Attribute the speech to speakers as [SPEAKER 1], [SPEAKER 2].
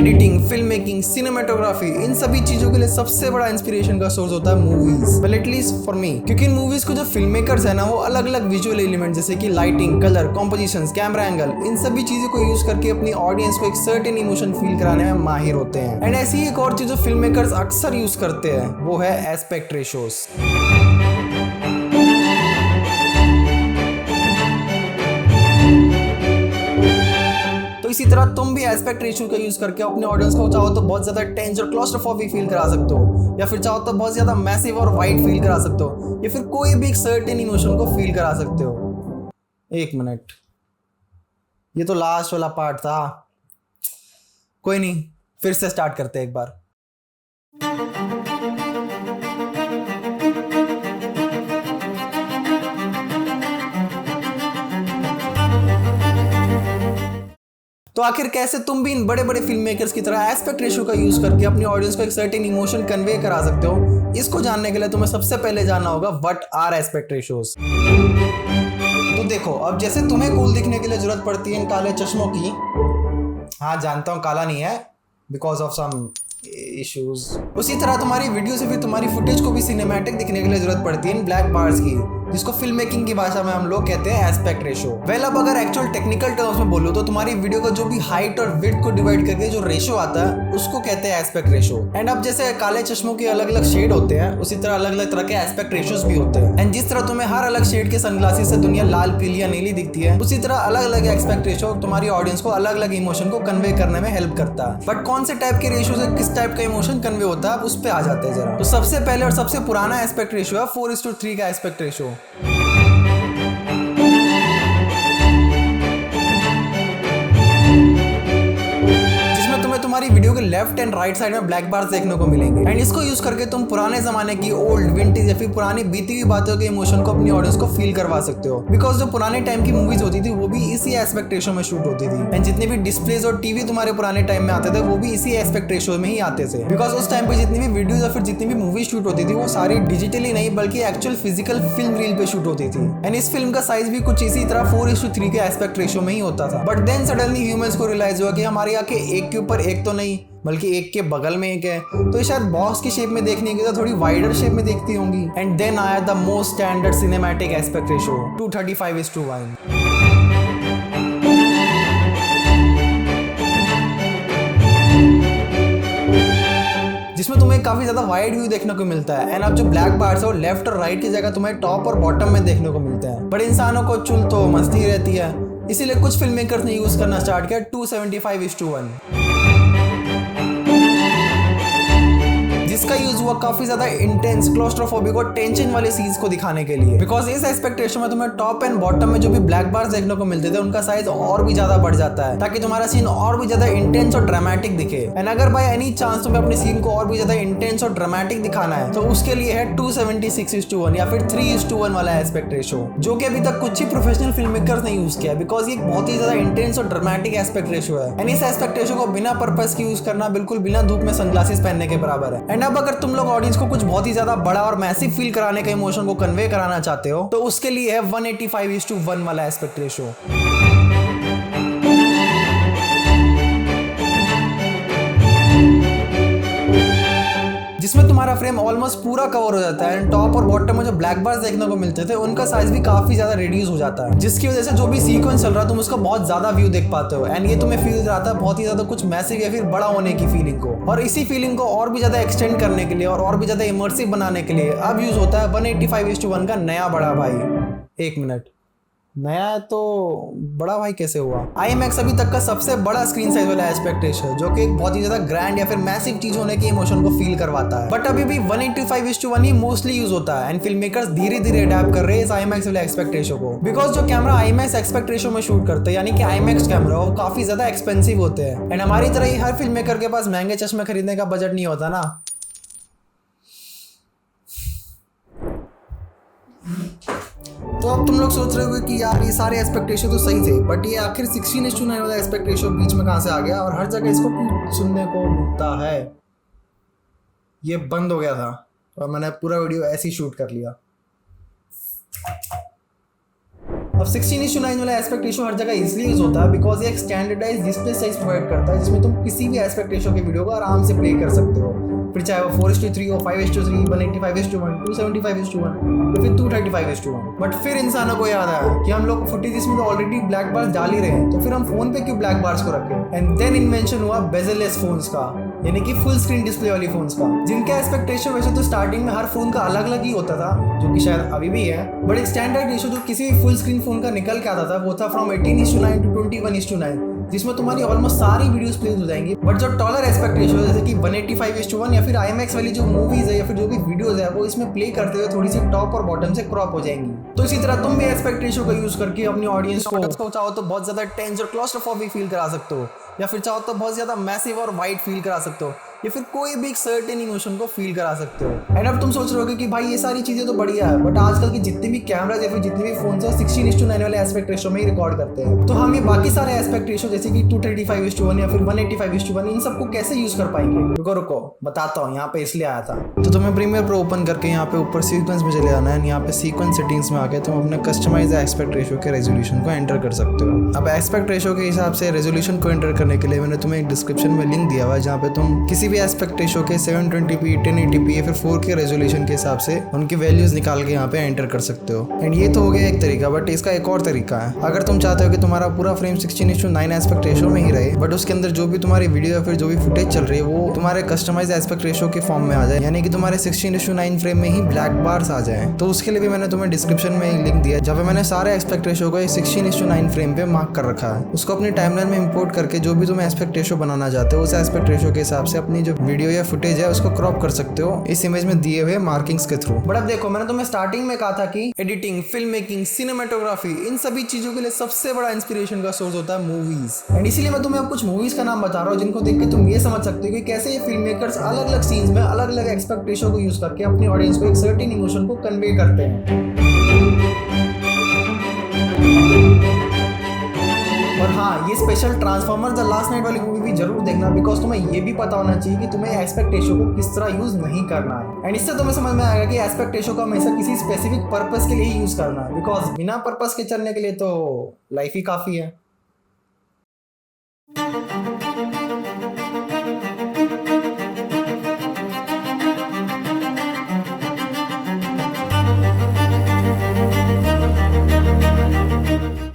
[SPEAKER 1] Editing, film making, cinematography, इन सभी चीजों के लिए सबसे बड़ा इंस्पिरेशन का सोर्स होता है movies, well at least for me. क्योंकि इन मूवीज को जो फिल्म मेकर्स है ना, वो अलग अलग विजुअल एलिमेंट जैसे कि lighting, colour, composition, camera angle, इन सभी चीजों को यूज करके अपनी ऑडियंस को एक सर्टेन इमोशन फील कराने में माहिर होते हैं। एंड ऐसी ही एक और चीज जो फिल्म मेकर्स अक्सर यूज करते हैं वो है एस्पेक्ट रेशियोज। इसी तरह तुम भी एस्पेक्ट रेशियो का यूज करके अपने ऑडियंस को चाहो तो बहुत ज्यादा टेंस और क्लॉस्ट्रोफोबिक फील करा सकते हो, या फिर चाहो तो बहुत ज्यादा मैसिव और वाइड फील करा सकते हो, या फिर कोई भी एक सर्टेन इमोशन को फील करा सकते हो। एक मिनट, ये तो लास्ट वाला पार्ट था, कोई नहीं, फिर से स्टार्ट करते हैं एक बार। तो आखिर कैसे तुम भी इन बड़े बड़े फिल्म मेकर्स की तरह एस्पेक्ट रेशियो का यूज करके अपनी ऑडियंस को एक सर्टेन इमोशन कन्वे करा सकते हो, इसको जानने के लिए तुम्हें सबसे पहले जानना होगा व्हाट आर एस्पेक्ट रेशियोज। तो देखो, अब जैसे तुम्हें कूल दिखने के लिए जरूरत पड़ती है इन काले चश्मों की, हाँ जानता हूँ काला नहीं है, बिकॉज ऑफ सम इश्यूज, उसी तरह तुम्हारी वीडियो से फिर तुम्हारी फुटेज को भी सिनेमैटिक दिखने के लिए जरूरत पड़ती है इन ब्लैक बार्स की, जिसको फिल्म मेकिंग की भाषा में हम लोग कहते हैं एस्पेक्ट रेशियो। वेल, अब अगर एक्चुअल टेक्निकल टर्म्स में बोलूं तो तुम्हारी वीडियो का जो भी हाइट और विड्थ को डिवाइड करके जो रेशियो आता है उसको कहते हैं एस्पेक्ट रेशियो। एंड अब जैसे काले चश्मों के अलग अलग शेड होते हैं, उसी तरह अलग अलग तरह के एस्पेक्ट रेशियोज भी होते हैं। एंड जिस तरह तुम्हें हर अलग शेड के सनग्लासेस से दुनिया लाल, पीली या नीली दिखती है, उसी तरह अलग अलग एस्पेक्ट रेशियो तुम्हारी ऑडियंस को अलग अलग इमोशन को कन्वे करने में हेल्प करता है। बट कौन से टाइप के रेशियो से किस टाइप का इमोशन कन्वे होता है, अब उस पे आ जाते हैं जरा। तो सबसे पहले और सबसे पुराना एस्पेक्ट रेशियो है 4:3 का एस्पेक्ट रेशियो। तुम्हारी वीडियो के लेफ्ट एंड राइट साइड में ब्लैक बार्स देखने को मिलेंगे। एंड इसको यूज करके तुम पुराने जमाने की ओल्ड, विंटेज या फिर पुरानी बीती हुई बातों के इमोशन को अपनी ऑडियंस को फील करवा सकते हो। बिकॉज जो पुराने टाइम की मूवीज होती थी वो भी इसी एस्पेक्ट रेशियो में शूट होती थी। एंड जितने भी डिस्प्लेज और टीवी तुम्हारे पुराने टाइम में आते थे वो भी इसी एस्पेक्ट रेशियो में ही आते थे। बिकॉज उस टाइम पे जितनी भी वीडियोज या फिर जितनी भी मूवी शूट होती थी वो सारी डिजिटली नहीं बल्कि एक्चुअल फिजिकल फिल्म रील पे शूट होती थी। एंड इस फिल्म का साइज भी कुछ इसी तरह 4:3 के एस्पेक्ट रेशियो में ही होता था। बट देन सडनली ह्यूमंस को रियलाइज हुआ कि हमारी आंखें एक के ऊपर एक तो नहीं बल्कि एक के बगल में एक है, तो ये शायद बॉक्स की शेप में देखने की तो थोड़ी वाइडर शेप में देखती होंगी। एंड देन आया the most standard cinematic aspect ratio 235:1, जिसमें तुम्हें काफी ज्यादा वाइड व्यू देखने को मिलता है। एंड अब जो ब्लैक बार्स है वो लेफ्ट और राइट की जगह तुम्हें टॉप और बॉटम में देखने को मिलते हैं। बड़े इंसानों को चुल तो मस्ती रहती है, इसीलिए कुछ फिल्म मेकर्स ने यूज करना स्टार्ट किया 275:1, जिसका यूज हुआ काफी ज्यादा इंटेंस, क्लॉस्ट्रोफोबिक और टेंशन वाले सीन्स को दिखाने के लिए। बिकॉज इस एस्पेक्ट रेशियो में तुम्हें टॉप एंड बॉटम में जो भी ब्लैक बार्स देखने को मिलते थे उनका साइज और भी ज्यादा बढ़ जाता है, ताकि तुम्हारा सीन और भी ज्यादा इंटेंस और ड्रामेटिक दिखे। एंड अगर बाय एनी चांस तुम्हें अपने सीन को और भी ज्यादा इंटेंस और ड्रामेटिक दिखाना है तो उसके लिए है 276:1 या फिर 3:1 वाला एस्पेक्ट रेशियो, जो कि अभी तक कुछ ही प्रोफेशनल फिल्म मेकर्स ने यूज किया। बिकॉज ये बहुत ही ज्यादा इंटेंस और ड्रामेटिक एस्पेक्ट रेशियो है। एंड इस एस्पेक्ट रेशियो को बिना पर्पस के यूज करना बिल्कुल बिना धूप में सनग्लासेस पहनने के बराबर है। एंड अब अगर तुम लोग ऑडियंस को कुछ बहुत ही ज्यादा बड़ा और मैसिव फील कराने का इमोशन को कन्वे कराना चाहते हो तो उसके लिए है 185:1 वाला एस्पेक्ट रेशियो। जिसमें तुम्हारा फ्रेम ऑलमोस्ट पूरा कवर हो जाता है। एंड टॉप और बॉटम में जो ब्लैक बार्स देखने को मिलते थे उनका साइज भी काफी ज्यादा रिड्यूस हो जाता है, जिसकी वजह से जो भी सीक्वेंस चल रहा है तुम उसका बहुत ज्यादा व्यू देख पाते हो। एंड ये तुम्हें फील कराता है बहुत ही ज्यादा कुछ मैसिव या फिर बड़ा होने की फीलिंग को। और इसी फीलिंग को और भी ज्यादा एक्सटेंड करने के लिए और भी ज्यादा इमर्सिव बनाने के लिए अब यूज होता है 185:1 का नया बड़ा भाई। एक मिनट, नया तो बड़ा भाई कैसे हुआ? IMAX अभी तक का सबसे बड़ा स्क्रीन साइज वाला एस्पेक्ट रेशियो है, जो कि एक बहुत ही ज्यादा ग्रैंड या फिर मैसिव चीज होने के इमोशन को फील करवाता है। बट अभी भी 185:1 ही मोस्टली यूज होता है। एंड फिल्म मेकर्स धीरे धीरे अडैप्ट कर रहे हैं इस IMAX वाले एस्पेक्ट रेशियो को। बिकॉज जो कैमरा IMAX एस्पेक्ट रेशियो में शूट करते हैं, यानी कि IMAX कैमरा, वो काफी ज्यादा एक्सपेंसिव होते हैं। एंड हमारी तरह ही हर फिल्म मेकर के पास महंगे चश्मे खरीदने का बजट नहीं होता ना। तो अब तुम लोग सोच रहे हो कि यार ये सारे एस्पेक्ट रेशियो तो सही थे, बट ये आखिर 16:9 वाला एस्पेक्ट रेशियो बीच में कहां से आ गया? और हर जगह इसको सुनने को मिलता है। ये बंद हो गया था और मैंने पूरा वीडियो ऐसे ही शूट कर लिया। अब 16:9 वाला एस्पेक्ट रेशियो हर जगह इसलिए यूज होता है बिकॉज ये एक स्टैंडर्डाइज डिस्प्ले साइज प्रोवाइड करता है जिसमें तुम किसी भी एस्पेक्ट रेशियो के वीडियो को आराम से प्ले कर सकते हो, फिर चाहे वो 4:3 हो, 5:3, 185:1, 275:1 या फिर 235:1। बट फिर इंसानों को याद आया कि हम लोग फुटेज इसमें तो ऑलरेडी ब्लैक बार्स डाल ही रहे हैं, तो फिर हम फोन पे क्यों ब्लैक बार्स को रखें। एंड देन इन्वेंशन हुआ बेजललेस फोन्स का, यानी कि फुल स्क्रीन डिस्प्ले वाली फोन्स का, जिनका एस्पेक्ट रेशियो वैसे तो स्टार्टिंग में हर फोन का अलग अलग ही होता था, जो कि शायद अभी भी है, बट एक स्टैंडर्ड रेशियो जो किसी भी फुल स्क्रीन फोन का निकल के आता था वो था फ्रॉम 18:9 टू 21:9, जिसमें तुम्हारी ऑलमोस्ट सारी वीडियोस प्ले हो जाएंगी। बट जो टॉलर एस्पेक्ट रेशियो है जैसे कि 185:1 या फिर IMAX वाली जो मूवीज है या फिर जो भी वीडियोस है वो इसमें प्ले करते हुए थोड़ी सी टॉप और बॉटम से क्रॉप हो जाएंगी। तो इसी तरह तुम भी एस्पेक्ट रेशियो का यूज करके अपनी ऑडियंस को चाहो तो बहुत ज्यादा टेंस और क्लॉस्ट्रोफोबिक फील करा सकते हो, या फिर चाहो तो बहुत ज्यादा मैसिव और वाइड फील करा सकते हो, या फिर कोई भी एक सर्टेन इमोशन को फील करा सकते हो। एंड अब तुम सोच रहे होगे कि भाई ये सारी चीजें तो बढ़िया है, बट आजकल की जितने भी कैमराज या फिर जितने भी फोन है 16:9 वाले एस्पेक्ट रेशियो में ही रिकॉर्ड करते हैं, तो हम ये बाकी सारे एस्पेक्ट रेशियो जैसे कि 235:1 या फिर 185:1 इन सबको कैसे यूज कर पाएंगे। रुको बताता हूँ, यहाँ पे इसलिए आया था। तो तुम्हें प्रीमियर प्रो ओपन करके यहाँ पे ऊपर सीक्वेंस में चले जाना है। यहाँ पे सीक्वेंस सेटिंग्स में आके तुम अपने कस्टमाइज एस्पेक्ट रेशियो के रेजोल्यूशन को एंटर कर सकते हो। अब एस्पेक्ट रेशियो के हिसाब से रेजोल्यूशन को एंटर करने के लिए मैंने तुम्हें एक डिस्क्रिप्शन में लिंक दिया हुआ है, जहाँ पे तुम किसी भी एस्पेक्ट रेशियो के 720p 1080p या फिर 4K रेजोल्यूशन के हिसाब से उनकी वैल्यूज निकाल के यहाँ पे एंटर कर सकते हो। एंड ये तो हो गया एक तरीका, बट इसका एक और तरीका है। अगर तुम चाहते हो कि तुम्हारा पूरा फ्रेम 16:9 एस्पेक्ट रेशियो में ही रहे, बट उसके अंदर जो भी तुम्हारी वीडियो या फिर जो भी फुटेज चल रही है वो तुम्हारे कस्टमाइज एस्पेक्ट रेशियो के फॉर्म में आ जाए, यानी कि तुम्हारे 16:9 फ्रेम में ही ब्लैक बार्स आ जाए, तो उसके लिए भी मैंने तुम्हें डिस्क्रिप्शन में एक लिंक दिया जहाँ पे मैंने सारे एस्पेक्ट रेशियो को 16:9 फ्रेम पे मार्क कर रखा है। उसको अपनी टाइमलाइन में इंपोर्ट करके जो भी तुम एस्पेक्ट रेशियो बनाना चाहते हो उस एस्पेक्ट रेशियो के हिसाब से अपनी जो वीडियो या फुटेज है उसको क्रॉप कर सकते हो इस इमेज में दिए हुए मार्किंग्स के थ्रू। बट अब देखो, मैंने तुम्हें स्टार्टिंग में कहा था कि एडिटिंग, फिल्म मेकिंग, सिनेमेटोग्राफी, इन सभी चीजों के लिए सबसे बड़ा इंस्पिरेशन का सोर्स होता है मूवीज। एंड इसीलिए मैं तुम्हें अब कुछ मूवीज का नाम बता रहा हूँ जिनको देख के तुम ये समझ सकते हो कि कैसे ये फिल्म मेकर्स अलग अलग सीन्स में अलग अलग एस्पेक्ट रेशियो को यूज करके अपनी ऑडियंस को एक सर्टेन इमोशन को कन्वे करते हैं। और हाँ, ये special transformers the last night वाली मूवी भी जरूर देखना, बिकॉज तुम्हें ये भी पता होना चाहिए कि तुम्हें एस्पेक्ट रेशियो को किस तरह यूज नहीं करना है। एंड इससे तुम्हें समझ में आएगा कि एस्पेक्ट रेशियो को हमेशा किसी स्पेसिफिक पर्पस के लिए ही यूज करना है, बिकॉज बिना पर्पस के चलने के लिए तो लाइफ ही काफी है।